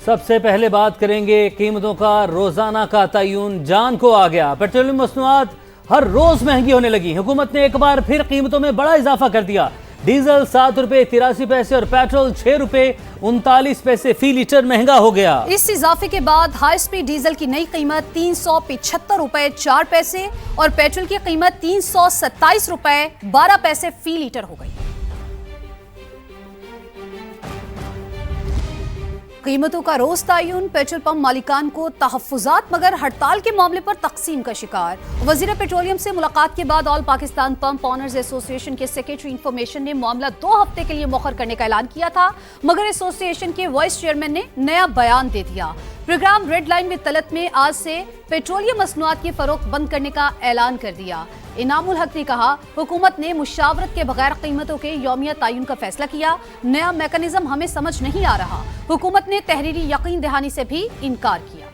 सबसे पहले बात करेंगे कीमतों का। रोजाना का तय्युन जान को आ गया। पेट्रोलियम मसनूआत हर रोज महंगी होने लगी। हुकूमत ने एक बार फिर कीमतों में बड़ा इजाफा कर दिया। डीजल 7 रुपए 83 पैसे और पेट्रोल 6 रुपए 39 पैसे फी लीटर महंगा हो गया। इस इजाफे के बाद हाई स्पीड डीजल की नई कीमत 375 रुपए 4 पैसे और पेट्रोल की कीमत 327 रुपए 12 पैसे फी लीटर हो गई। कीमतों का रोज तय्युन पेट्रोल पंप मालिकान को तहफ्फुजात मगर हड़ताल के मामले पर तकसीम का शिकार। वजीर पेट्रोलियम से मुलाकात के बाद all Pakistan pump owners association के सेक्रेटरी इंफॉर्मेशन ने मामला 2 हफ्ते के लिए मौखर करने का ऐलान किया था, मगर एसोसिएशन के वाइस चेयरमैन ने नया बयान दे दिया। प्रोग्राम रेड लाइन में तलत में आज से पेट्रोलियम मसनूआत की फरोख्त बंद करने का ऐलान कर दिया। इनामुल हक ने कहा, हुकूमत ने मुशावरत के बगैर कीमतों के यौमिया तय्युन का फैसला किया। नया मैकेनिज्म हमें समझ नहीं आ रहा। हुकूमत ने तहरीरी यकीन दहानी से भी इनकार किया।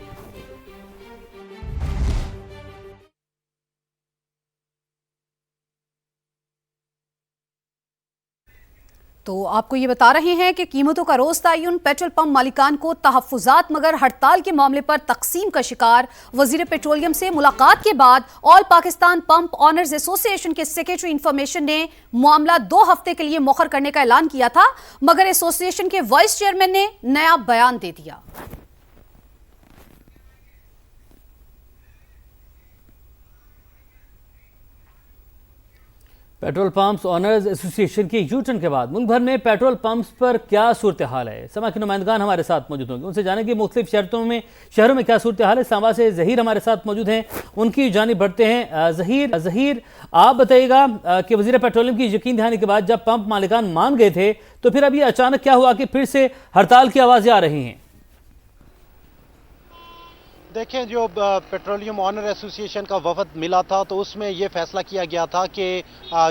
तो आपको ये बता रहे हैं कि कीमतों का रोज तय्युन पेट्रोल पंप मालिकान को तहफ्फुजात मगर हड़ताल के मामले पर तकसीम का शिकार। वजीर पेट्रोलियम से मुलाकात के बाद all Pakistan pump owners association के सेक्रेटरी इंफॉर्मेशन ने मामला 2 हफ्ते के लिए मौखर करने का ऐलान किया था, मगर एसोसिएशन के वाइस चेयरमैन ने नया बयान दे दिया। पेट्रोल पंप्स ऑनर्स एसोसिएशन के यूटर्न के बाद मुल्क भर में पेट्रोल पंप्स पर क्या सूरत हाल है। समा के नुमाइंदगान हमारे साथ मौजूद होंगे, उनसे जानेंगे मुख्तलिफ शहरों में क्या सूरत हाल है। सामा से जहीर हमारे साथ मौजूद हैं, उनकी जानिब बढ़ते हैं। जहीर, आप बताइएगा कि वजीर पेट्रोलियम की यकीन दहानी के बाद जब पंप मालिकान मान गए थे, तो फिर अब ये अचानक क्या हुआ कि फिर से हड़ताल की आवाज़ें आ रही हैं? देखें, जो पेट्रोलियम ऑनर एसोसिएशन का वफद मिला था तो उसमें यह फैसला किया गया था कि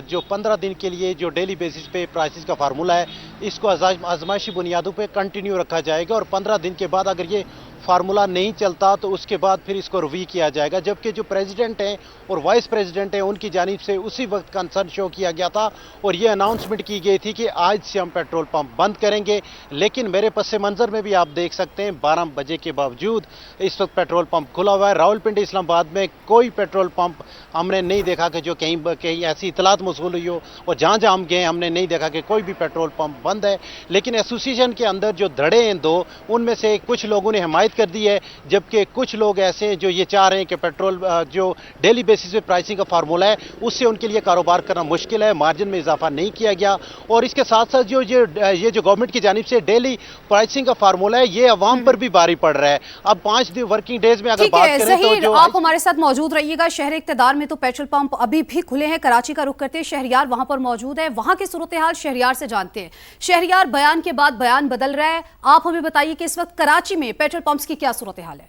जो 15 दिन के लिए जो डेली बेसिस पे प्राइसेस का फार्मूला है, इसको आजमाइशी बुनियादों पे कंटिन्यू रखा जाएगा और 15 दिन के बाद अगर ये फार्मूला नहीं चलता तो उसके बाद फिर इसको रिव्यू किया जाएगा। जबकि जो प्रेसिडेंट हैं और वाइस प्रेसिडेंट हैं, उनकी जानिब से उसी वक्त कंसर्न शो किया गया था और ये अनाउंसमेंट की गई थी कि आज से हम पेट्रोल पंप बंद करेंगे। लेकिन मेरे पस मंजर में भी आप देख सकते हैं 12 बजे के बावजूद इस वक्त पेट्रोल पंप खुला हुआ है। रावलपिंडी इस्लामाबाद में कोई पेट्रोल पंप हमने नहीं देखा कि जो कहीं ऐसी इतलात मौसूल हुई हो, और जहाँ जहाँ हम गए हमने नहीं देखा कि कोई भी पेट्रोल पंप बंद है। लेकिन एसोसिएशन के अंदर जो धड़े हैं 2, उनमें से कुछ लोगों ने हिमायत कर दी है, जबकि कुछ लोग ऐसे हैं जो ये चाह रहे हैं कि पेट्रोल जो डेली बेसिस पे प्राइसिंग का फार्मूला है उससे उनके लिए कारोबार करना मुश्किल है, मार्जिन में इजाफा नहीं किया गया। और इसके साथ साथ जो ये जो गवर्नमेंट की जानिब से डेली प्राइसिंग का फार्मूला है, ये अवाम पर भी भारी पड़ रहा है। अब 5 वर्किंग डेज में अगर बात करें तो जो आप हमारे साथ मौजूद रहिएगा। शहर इक़्तिदार में तो पेट्रोल पंप अभी भी खुले हैं। कराची का रुख करते हैं, शहरियार वहां पर मौजूद है, वहां की सूरत हाल शहरियार से जानते हैं। शहरियार, बयान के बाद बयान बदल रहा है, आप हमें बताइए कि इस वक्त कराची में पेट्रोल पंप्स की क्या सूरत हाल है?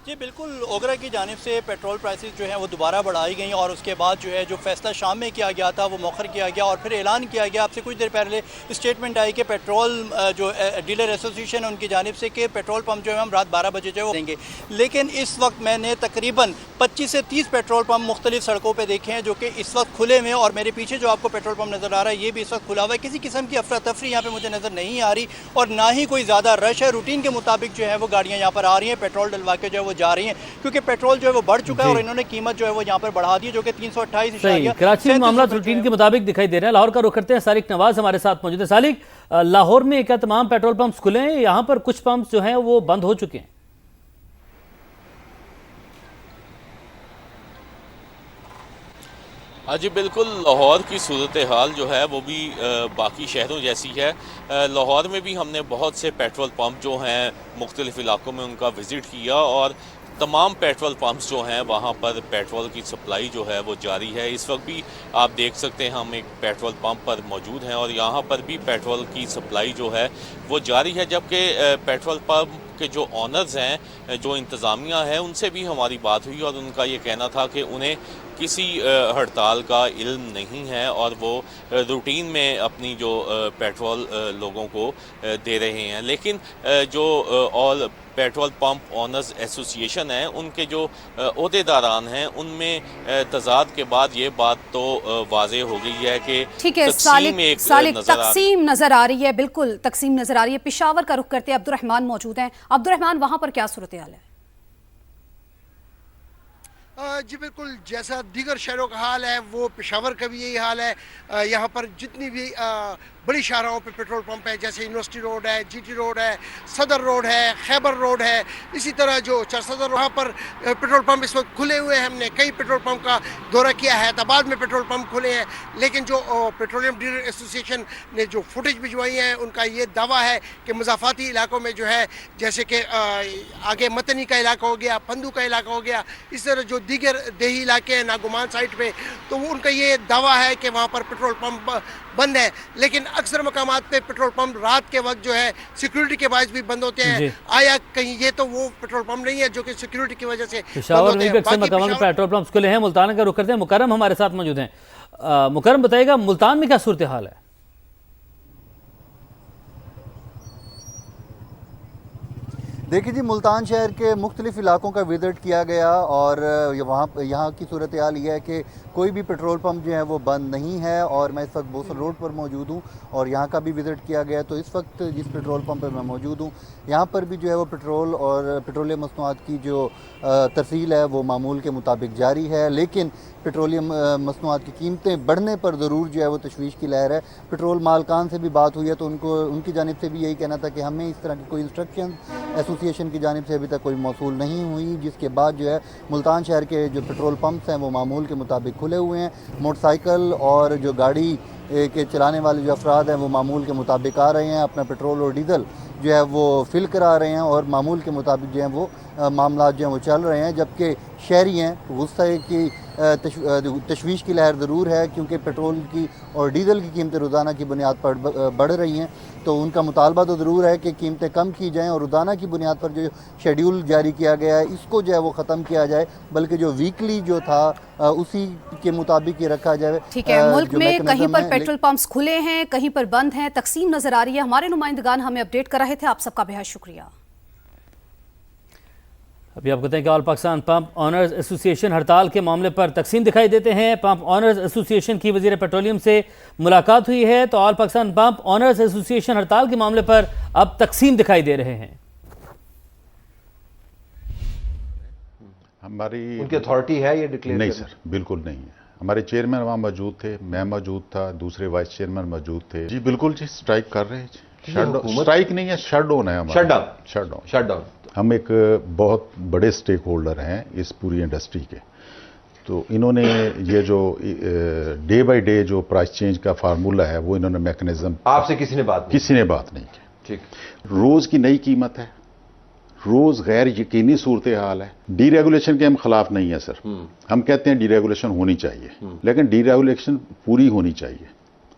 जी बिल्कुल, ओगरा की जानिब से पेट्रोल प्राइसेस जो हैं वो दोबारा बढ़ाई गई और उसके बाद जो है जो फैसला शाम में किया गया था वो मौखर किया गया और फिर ऐलान किया गया। आपसे कुछ देर पहले स्टेटमेंट आई कि पेट्रोल जो डीलर एसोसिएशन है उनकी जानिब से कि पेट्रोल पंप जो है हम रात 12 बजे जो है वो देंगे। लेकिन इस वक्त मैंने तकरीबन 25 से 30 पेट्रोल पंप मुख्तलिफ सड़कों पर देखे हैं जो कि इस वक्त खुले में, और मेरे पीछे जो आपको पेट्रोल पंप नज़र आ रहा है ये भी इस वक्त खुला हुआ है। किसी किस्म की अफरा तफरी यहाँ पर मुझे नज़र नहीं आ रही और ना ही कोई ज़्यादा रश है। रूटीन के मुताबिक जो है वो गाड़ियाँ यहाँ पर आ रही हैं, पेट्रोल डलवा के जो है वो जा रही हैं, क्योंकि पेट्रोल जो है वो बढ़ चुका है और इन्होंने कीमत जो है वो यहाँ पर बढ़ा दी, जो कि 328। कराची में मामला रूटीन के मुताबिक दिखाई दे रहा है। लाहौर का रुख करते हैं, सालिक नवाज हमारे साथ मौजूद है। सालिक, लाहौर में क्या तमाम पेट्रोल पंप्स खुले हैं? यहाँ पर कुछ पंप्स जो हैं वो बंद हो चुके हैं। हाँ जी बिल्कुल, लाहौर की सूरत हाल जो है वो भी बाकी शहरों जैसी है। लाहौर में भी हमने बहुत से पेट्रोल पंप जो हैं मुख्तलिफ इलाकों में उनका विज़िट किया और तमाम पेट्रोल पंप्स जो हैं वहाँ पर पेट्रोल की सप्लाई जो है वो जारी है। इस वक्त भी आप देख सकते हैं हम एक पेट्रोल पंप पर मौजूद हैं और यहाँ पर भी पेट्रोल की सप्लाई जो है वो जारी है, जबकि पेट्रोल पंप के जो ऑनर्स हैं, जो इंतज़ामिया है, उनसे भी हमारी बात हुई और उनका ये कहना था कि उन्हें किसी हड़ताल का इल्म नहीं है और वो रूटीन में अपनी जो पेट्रोल लोगों को दे रहे हैं। लेकिन जो all petrol pump owners association है, उनके जो ओहदेदारान हैं, उनमें तजाद के बाद ये बात तो वाज़े हो गई है कि ठीक है, तकसीम नजर आ रही है, बिल्कुल तकसीम नजर आ रही है। पेशावर का रुख करते हैं, अब्दुर्रहमान मौजूद हैं। अब्दुर्रहमान, वहां पर क्या सूरत हाल है? जी बिल्कुल, जैसा दीगर शहरों का हाल है वो पेशावर का भी यही हाल है। यहाँ पर जितनी भी बड़ी शाहराहों पे पेट्रोल पंप है, जैसे यूनिवर्सिटी रोड है, जीटी रोड है, सदर रोड है, खैबर रोड है, इसी तरह जो चरसदर, वहाँ पर पेट्रोल पंप इस वक्त खुले हुए हैं। हमने कई पेट्रोल पंप का दौरा किया है, हैदराबाद में पेट्रोल पंप खुले हैं, लेकिन जो पेट्रोलियम डीलर एसोसिएशन ने जो फुटेज भिजवाई है, उनका ये दावा है कि मुज़ाफ़ाती इलाकों में जो है, जैसे कि आगे मतनी का इलाका हो गया, पंदू का इलाका हो गया, इस तरह जो दीगर देही इलाके हैं नागुमान साइड पे, तो उनका ये दावा है कि वहाँ पर पेट्रोल पंप बंद है। लेकिन अक्सर मकामात पे पेट्रोल पंप रात के वक्त जो है सिक्योरिटी के बायस भी बंद होते हैं। आया कहीं ये तो वो पेट्रोल पंप नहीं है जो कि सिक्योरिटी की वजह से पेशावर में भी अक्सर मकामात में पेट्रोल पंप खुले हैं। मुल्तान का रुख करते हैं, मुकर्रम हमारे साथ मौजूद हैं। मुकर्रम, बताइएगा मुल्तान में क्या सूरत हाल है? देखिए जी, मुल्तान शहर के मुख्तलिफ इलाकों का विज़िट किया गया और यहाँ की सूरत हाल ये है कि कोई भी पेट्रोल पंप जो है वो बंद नहीं है। और मैं इस वक्त बोसल रोड पर मौजूद हूँ और यहाँ का भी विज़िट किया गया। तो इस वक्त जिस पेट्रोल पंप पर मैं मौजूद हूँ, यहाँ पर भी जो है वो पेट्रोल और पेट्रोलियम मसनूआत की जो तरसील है वो मामूल के मुताबिक जारी है। लेकिन पेट्रोलियम मसनूआत की कीमतें बढ़ने पर ज़रूर जो है वो तशवीश की लहर है। पेट्रोल मालकान से भी बात हुई है तो उनकी जानिब से भी यही कहना था कि हमें इस तरह की कोई इंस्ट्रक्शन एसोसिएशन की जानिब से अभी तक कोई मौसूल नहीं हुई, जिसके बाद जो है मुल्तान शहर के जो पेट्रोल पंप्स हैं वो मामूल के मुताबिक खुले हुए हैं। मोटरसाइकिल और जो गाड़ी के चलाने वाले जो अफराद हैं वो मामूल के मुताबिक आ रहे हैं, अपना पेट्रोल और डीजल जो है वो फिल करा रहे हैं और मामूल के मुताबिक जो है वो मामला जो है वो चल रहे हैं। जबकि शहरी हैं गुस्से की तशवीश की लहर ज़रूर है, क्योंकि पेट्रोल की और डीजल की कीमतें रोज़ाना की बुनियाद पर बढ़ रही हैं। तो उनका मुतालबा तो ज़रूर है कि कीमतें कम की जाएं और रोज़ाना की बुनियाद पर जो शेड्यूल जारी किया गया है इसको जो है वो ख़त्म किया जाए, बल्कि जो वीकली जो था उसी के मुताबिक ही रखा जाए। ठीक है, मुल्क में कहीं पर पेट्रोल पंप्स खुले हैं, कहीं पर बंद हैं, तकसीम नज़र आ रही है। हमारे नुमाइंदगान हमें अपडेट कर रहे थे, आप सबका बेहद शुक्रिया। अभी आपको बताएं कि all Pakistan pump owners association हड़ताल के मामले पर तकसीम दिखाई देते हैं। पंप ऑनर्स एसोसिएशन की वजीर पेट्रोलियम से मुलाकात हुई है तो all Pakistan pump owners association हड़ताल के मामले पर अब तकसीम दिखाई दे रहे हैं। हमारी उनकी अथॉरिटी है ये डिक्लेयर? नहीं सर, बिल्कुल नहीं है। हमारे चेयरमैन वहाँ मौजूद थे, मैं मौजूद था, दूसरे वाइस चेयरमैन मौजूद थे। जी बिल्कुल जी, स्ट्राइक कर रहे हैं। स्ट्राइक नहीं है, शट डाउन है हमारा। Shut down. हम एक बहुत बड़े स्टेक होल्डर हैं इस पूरी इंडस्ट्री के। तो इन्होंने ये जो डे बाय डे जो प्राइस चेंज का फार्मूला है वो इन्होंने मैकेनिज्म, आपसे किसी ने बात नहीं की। ठीक, रोज की नई कीमत है, रोज गैर यकीनी सूरत हाल है। डीरेगुलेशन के हम खिलाफ नहीं है सर, हम कहते हैं डीरेगुलेशन होनी चाहिए, लेकिन डीरेगुलेशन पूरी होनी चाहिए,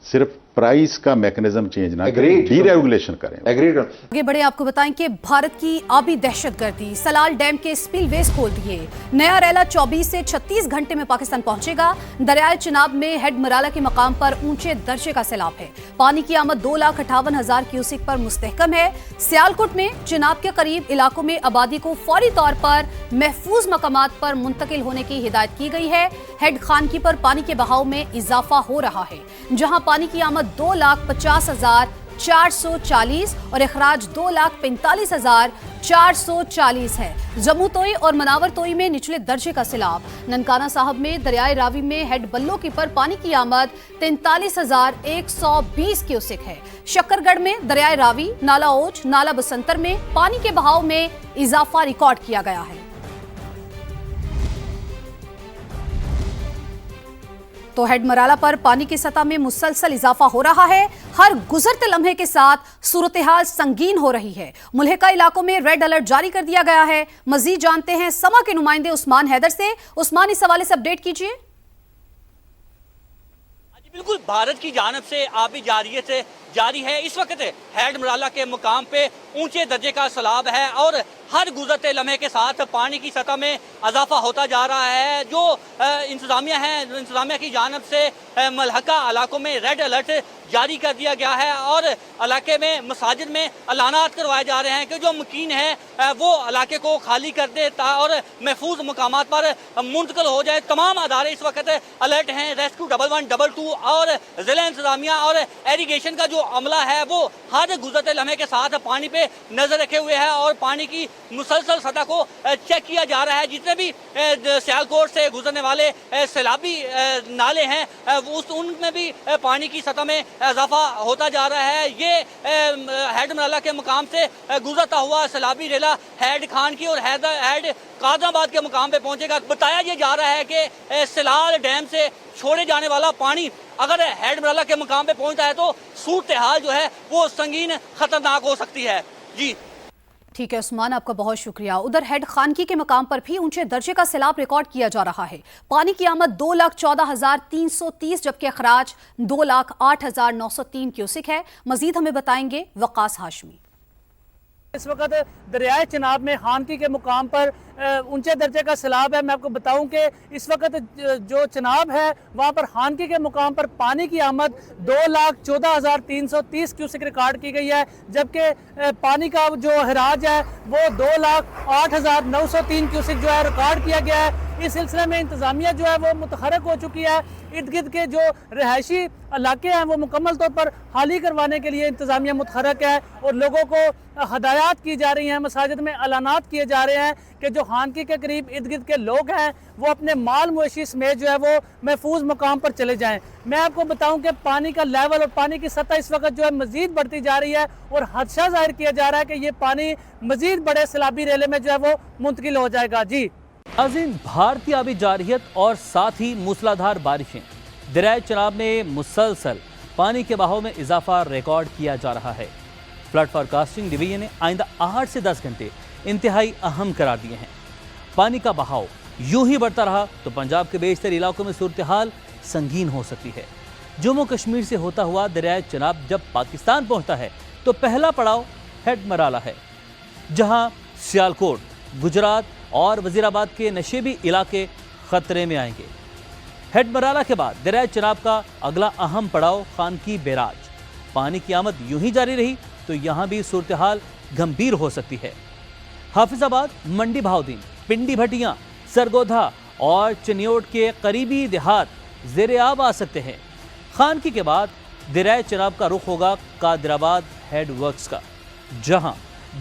सिर्फ प्राइस का मैकेनिज्म चेंज ना करें, डीरेगुलेशन करें। आगे बढ़े, आपको बताएं कि भारत की आबी दहशतगर्दी, सलाल डैम के स्पिलवेज खोल दिए। नया रैला 24 से 36 घंटे में पाकिस्तान पहुंचेगा। दरियाए चिनाब में हेड मराला के मकाम पर ऊंचे दर्जे का सैलाब है। पानी की आमद 2,58,000 क्यूसिक पर मुस्तहकम है। सियालकोट में चिनाब के करीब इलाकों में आबादी को फौरी तौर पर महफूज मकामात पर मुंतकिल होने की हिदायत की गई है। हेड खानकी पर पानी के बहाव में इजाफा हो रहा है, जहां पानी की आमद 2,50,440 और अखराज 2,45,440 है। जम्मू तोई और मनावर तोई में निचले दर्जे का सैलाब। ननकाना साहब में दरियाए रावी में हेड बल्लो की पर पानी की आमद 43,120 क्यूसिक है। शक्करगढ़ में दरियाए रावी, नाला ओज, नाला बसंतर में पानी के बहाव में इजाफा रिकॉर्ड किया गया है। तो हेड मराला पर पानी की सतह में मुसलसल इजाफा हो रहा है। हर गुजरते लम्हे के साथ सूरत-ए-हाल संगीन हो रही है। मुल्हिका इलाकों में रेड अलर्ट जारी कर दिया गया है। मजीद जानते हैं समा के नुमाइंदे उस्मान हैदर से। उस्मान, इस हवाले से अपडेट कीजिए। बिल्कुल भारत की जानब से आबी जारियत जारी है। इस वक्त हैड मराला के मुकाम पे ऊंचे दर्जे का सैलाब है और हर गुजरते लम्हे के साथ पानी की सतह में इजाफा होता जा रहा है। जो इंतजामिया की जानब से मलहका इलाकों में रेड अलर्ट जारी कर दिया गया है और इलाके में मसाजिद में अलानात करवाए जा रहे हैं कि जो मुकीन है वो इलाके को खाली कर दे और महफूज मकामात पर मुंतकिल हो जाए। तमाम अदारे इस वक्त अलर्ट हैं। रेस्क्यू 1112 और जिला इंतजामिया और एरीगेशन का जो अमला है वो हर गुजरते लम्हे के साथ पानी पे नजर रखे हुए है और पानी की मुसलसल सतह को चेक किया जा रहा है। जितने भी सियालकोट से गुजरने वाले सैलाबी नाले हैं उनमें भी पानी की सतह में इजाफा होता जा रहा है। ये हैड मराला के मुकाम से गुजरता हुआ सैलाबी रेला हैड खान की और हैड कादराबाद के मुकाम पे पहुंचेगा। बताया ये जा रहा है कि सिलाल डैम से छोड़े जाने वाला पानी अगर हैड मराला के मुकाम पे पहुंचता है तो सूरत हाल जो है वो संगीन खतरनाक हो सकती है। जी ठीक है उस्मान, आपका बहुत शुक्रिया। उधर हेड खानकी के मकाम पर भी ऊंचे दर्जे का सैलाब रिकॉर्ड किया जा रहा है। पानी की आमद 2,14,330 जबकि अखराज 2,08,903 क्यूसिक है। मजीद हमें बताएंगे वकास हाशमी। इस वक्त दरियाए चिनाब में खानकी के मुकाम पर ऊंचे दर्जे का सैलाब है। मैं आपको बताऊं कि इस वक्त जो चिनाब है वहां पर खानकी के मुकाम पर पानी की आमद 2,14,330 क्यूसिक रिकॉर्ड की गई है, जबकि पानी का जो हराज है वो 2,08,903 क्यूसिक जो है रिकॉर्ड किया गया है। इस सिलसिले में इंतजामिया जो है वो मुतहरक हो चुकी है। इर्द गिर्द के जो रिहायशी इलाके हैं वो मुकम्मल तौर पर खाली करवाने के लिए इंतजामिया मुतहरक है और लोगों को हदायत की जा रही हैं। मसाजिद में अलानात किए जा रहे हैं कि जो खानकी के करीब इर्द गिर्द के लोग हैं वो अपने माल मवेशी समेत जो है वो महफूज मुकाम पर चले जाएं। मैं आपको बताऊं कि पानी का लेवल और पानी की सतह इस वक्त जो है मजीद बढ़ती जा रही है और खदशा जाहिर किया जा रहा है कि ये पानी मजीद बड़े सैलाबी रेले में जो है वो मुंतकिल हो जाएगा। जी भारतीय आबी जारियत और साथ ही मूसलाधार बारिशें दरियाए चिनाब में मुसलसल पानी के बहाव में इजाफा रिकॉर्ड किया जा रहा है। फ्लड फोरकास्टिंग डिवीजन ने आइंदा 8 से 10 घंटे इंतहाई अहम करार दिए हैं। पानी का बहाव यूं ही बढ़ता रहा तो पंजाब के बेशतर इलाकों में सूरत हाल संगीन हो सकती है। जम्मू कश्मीर से होता हुआ दरियाए चिनाब जब पाकिस्तान पहुंचता है तो पहला पड़ाव हेड मराला है, जहां सियालकोट, गुजरात और वजीराबाद के नशेबी इलाके खतरे में आएंगे। हेड मराला के बाद दरियाए चिनाब का अगला अहम पड़ाव खानकी बैराज। पानी की आमद यूं ही जारी रही तो यहां भी सूरत हाल गंभीर हो सकती है। हाफिजाबाद, मंडी भावदीन, पिंडी भटियां, सरगोधा और चनियोट के करीबी देहात ज़ेर-ए-आब आ सकते हैं। खानकी के बाद दरियाए चिनाब का रुख होगा कादराबाद हेड वर्क्स का, जहां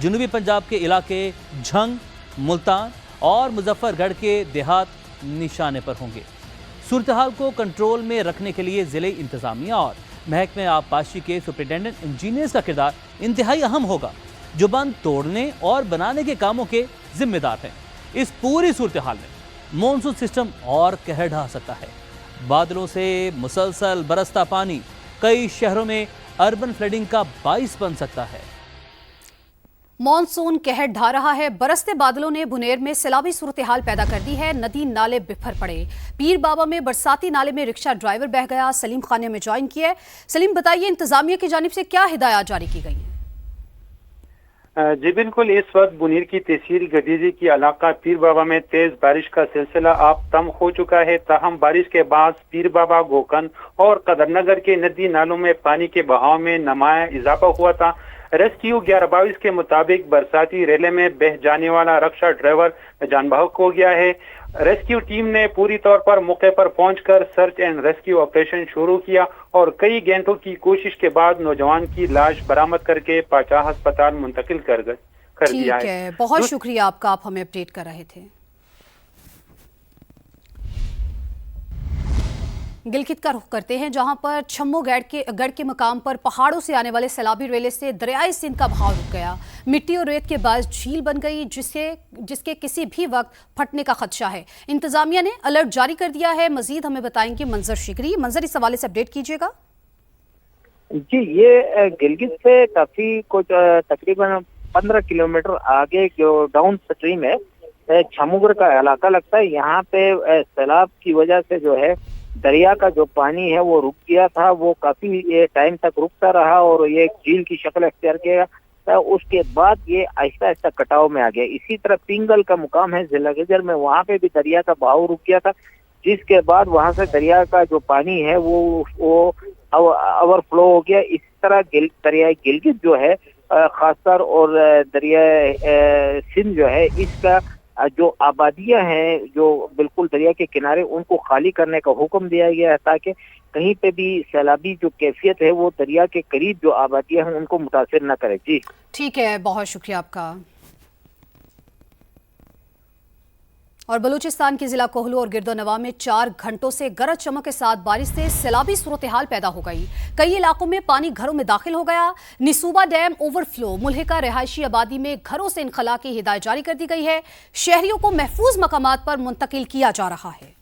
जनूबी पंजाब के इलाके झंग, मुल्तान और मुजफ्फरगढ़ के देहात निशाने पर होंगे। सूरत हाल को कंट्रोल में रखने के लिए ज़िले इंतजामिया और महकमे आबपाशी के सुपरिटेंडेंट इंजीनियर्स का किरदार इंतहाई अहम होगा, जो बंद तोड़ने और बनाने के कामों के जिम्मेदार हैं। इस पूरी सूरत हाल में मानसून सिस्टम और कहर ढा सकता है। बादलों से मुसलसल बरसता पानी कई शहरों में अर्बन फ्लडिंग का बाइस बन सकता है। मॉनसून कहर ढा रहा है। बरसते बादलों ने बुनेर में सैलाबी सूरत हाल पैदा कर दी है। नदी नाले बिफर पड़े। पीर बाबा में बरसाती नाले में रिक्शा ड्राइवर बह गया। सलीम खान ने हमें ज्वाइन किया है। सलीम, बताइए इंतजामिया की जानिब से क्या हिदायत जारी की गई है? जी बिल्कुल, इस वक्त बुनीर की तहसील गदीजी की इलाका पीर बाबा में तेज बारिश का सिलसिला अब तम हो चुका है। ताहम बारिश के बाद पीर बाबा, गोकन और कदरनगर के नदी नालों में पानी के बहाव में नुमाया इजाफा हुआ था। रेस्क्यू 1122 के मुताबिक बरसाती रेले में बह जाने वाला रिक्शा ड्राइवर जान बहक हो गया है। रेस्क्यू टीम ने पूरी तौर पर मौके पर पहुंचकर सर्च एंड रेस्क्यू ऑपरेशन शुरू किया और कई घंटों की कोशिश के बाद नौजवान की लाश बरामद करके पाचा अस्पताल मुंतकिल कर दिया है। बहुत शुक्रिया आपका, आप हमें अपडेट कर रहे थे। गिलगित का रुख करते हैं, जहां पर छम्मो गढ़ के मकाम पर पहाड़ों से आने वाले सैलाबी रेले से दरियाए सिंध का बहाव रुक गया। मिट्टी और रेत के बाद झील बन गई, जिसके किसी भी वक्त फटने का खदशा है। इंतजामिया ने अलर्ट जारी कर दिया है। मजीद हमें बताएंगे मंजर शिकरी। मंजर, इस हवाले से अपडेट कीजिएगा। जी, ये गिलगित से काफी कुछ तकरीबन 15 किलोमीटर आगे जो डाउन स्ट्रीम है छम्मोगढ़ का इलाका लगता है। यहाँ पे सैलाब की वजह से जो है दरिया का जो पानी है वो रुक गया था, वो काफी टाइम तक रुकता रहा और ये झील की शक्ल अख्तियार किया। उसके बाद ये आहिस्ता आहिस्ता कटाव में आ गया। इसी तरह पिंगल का मुकाम है जिला गजर में, वहाँ पे भी दरिया का बहाव रुक गया था, जिसके बाद वहाँ से दरिया का जो पानी है वो ओवरफ्लो हो गया। इस तरह दरिया गिलगित जो है खासकर और दरिया सिंध जो है, इसका जो आबादियां हैं जो बिल्कुल दरिया के किनारे, उनको खाली करने का हुक्म दिया गया है ताकि कहीं पे भी सैलाबी जो कैफियत है वो दरिया के करीब जो आबादियां हैं उनको मुतासिर न करे। जी ठीक है, बहुत शुक्रिया आपका। और बलूचिस्तान के जिला कोहलू और गिरदोनवा में 4 घंटों से गरज चमक के साथ बारिश से सैलाबी सूरत हाल पैदा हो गई। कई इलाकों में पानी घरों में दाखिल हो गया। निसूबा डैम ओवरफ्लो, मुल्हिका रिहायशी आबादी में घरों से इनखला की हिदायत जारी कर दी गई है। शहरियों को महफूज मकामात पर मुंतकिल किया जा रहा है।